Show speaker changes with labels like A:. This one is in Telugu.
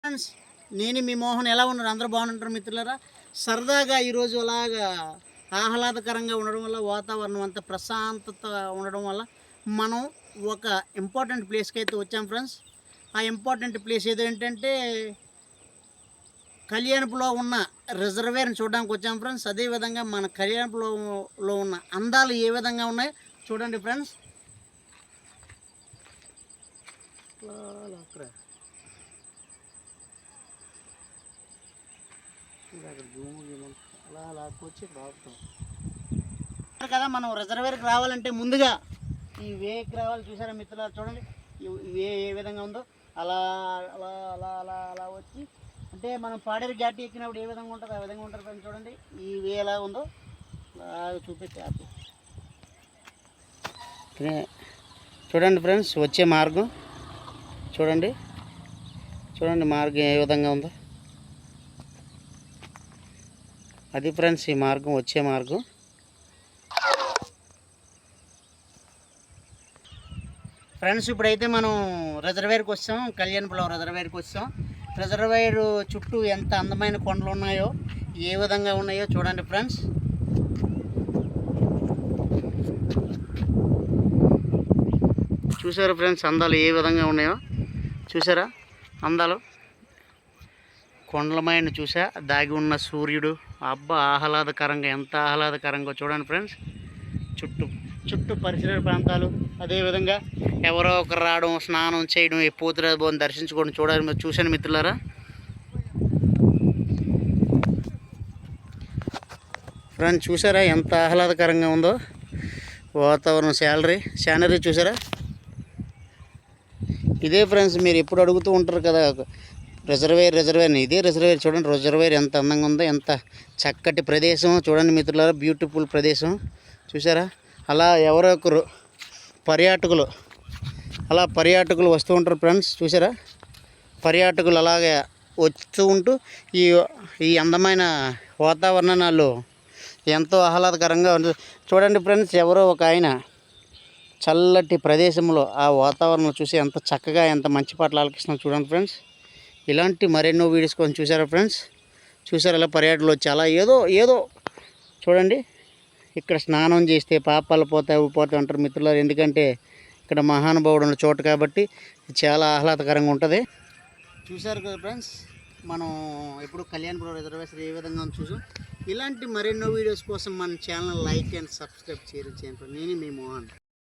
A: ఫ్రెండ్స్, నేను మీ మోహన్. ఎలా ఉన్నారు? అందరూ బాగుంటారు మిత్రులారా. సరదాగా ఈరోజు అలాగా ఆహ్లాదకరంగా ఉండడం వల్ల, వాతావరణం అంతా ప్రశాంతత ఉండడం వల్ల మనం ఒక ఇంపార్టెంట్ ప్లేస్కి అయితే వచ్చాం ఫ్రెండ్స్. ఆ ఇంపార్టెంట్ ప్లేస్ ఏదేంటంటే కళ్యాణపులో ఉన్న రిజర్వేర్ని చూడడానికి వచ్చాం ఫ్రెండ్స్. అదేవిధంగా మన కళ్యాణపులో ఉన్న అందాలు ఏ విధంగా ఉన్నాయో చూడండి ఫ్రెండ్స్. అలా లాక్కొచ్చి కదా. మనం రిజర్వేర్కి రావాలంటే ముందుగా ఈ వేకి రావాలి. చూసారా మిత్రులు? చూడండి ఈ వే ఏ విధంగా ఉందో అలా అలా అలా అలా అలా వచ్చి, అంటే మనం పాడేరు ఘాటి ఎక్కినప్పుడు ఏ విధంగా ఉంటుందో ఆ విధంగా ఉంటుంది ఫ్రెండ్స్. చూడండి ఈ వే ఎలా ఉందో అలా చూపెట్టి ఆపు. చూడండి ఫ్రెండ్స్, వచ్చే మార్గం చూడండి. చూడండి మార్గం ఏ విధంగా ఉందో. అది ఫ్రెండ్స్ ఈ మార్గం, వచ్చే మార్గం. ఫ్రెండ్స్, ఇప్పుడైతే మనం రిజర్వేర్కి వచ్చాం. కళ్యాణపురం రిజర్వేర్కి వచ్చాం. రిజర్వేర్ చుట్టూ ఎంత అందమైన కొండలు ఉన్నాయో, ఏ విధంగా ఉన్నాయో చూడండి ఫ్రెండ్స్. చూసారా ఫ్రెండ్స్ అందాలు ఏ విధంగా ఉన్నాయో? చూసారా అందాలు? కొండలమైన చూసా, దాగి ఉన్న సూర్యుడు. అబ్బా, ఆహ్లాదకరంగా, ఎంత ఆహ్లాదకరంగా చూడండి ఫ్రెండ్స్. చుట్టూ పరిసర ప్రాంతాలు, అదేవిధంగా ఎవరో ఒకరు రావడం, స్నానం చేయడం, ఈ పోతురాజు బోన్ దర్శించుకోవడం చూడాలి. చూశాను మిత్రులారా. ఫ్రెండ్స్ చూసారా ఎంత ఆహ్లాదకరంగా ఉందో వాతావరణం. శానరీ చూసారా? ఇదే ఫ్రెండ్స్ మీరు ఎప్పుడు అడుగుతూ ఉంటారు కదా రిజర్వేర్. ఇదే రిజర్వేర్. చూడండి రిజర్వేర్ ఎంత అందంగా ఉందో, ఎంత చక్కటి ప్రదేశం చూడండి మిత్రులారా. బ్యూటిఫుల్ ప్రదేశం చూసారా? అలా ఎవరో ఒకరు పర్యాటకులు వస్తూ ఉంటారు ఫ్రెండ్స్. చూసారా? పర్యాటకులు అలాగే వస్తూ ఉంటూ ఈ అందమైన వాతావరణాలు ఎంతో ఆహ్లాదకరంగా ఉంటుంది. చూడండి ఫ్రెండ్స్, ఎవరో ఒక ఆయన చల్లటి ప్రదేశంలో ఆ వాతావరణం చూసి ఎంత చక్కగా, ఎంత మంచి పాటలు ఆలకిస్తున్నాం చూడండి ఫ్రెండ్స్. ఇలాంటి మరెన్నో వీడియోస్ కొన్ని చూసారా ఫ్రెండ్స్? చూసారా? అలా పర్యాటకులు వచ్చి అలా ఏదో చూడండి. ఇక్కడ స్నానం చేస్తే పాపాలు పోతాయి అంటారు మిత్రులారు. ఎందుకంటే ఇక్కడ మహానుభావుడు ఉన్న చోటు కాబట్టి చాలా ఆహ్లాదకరంగా ఉంటుంది. చూసారు కదా ఫ్రెండ్స్, మనం ఎప్పుడు కళ్యాణపురం రిజర్వేషన్ ఏ విధంగా చూసాం. ఇలాంటి మరెన్నో వీడియోస్ కోసం మన ఛానల్ లైక్ అండ్ సబ్స్క్రైబ్ చేయండి. నేను మీ మోహన్.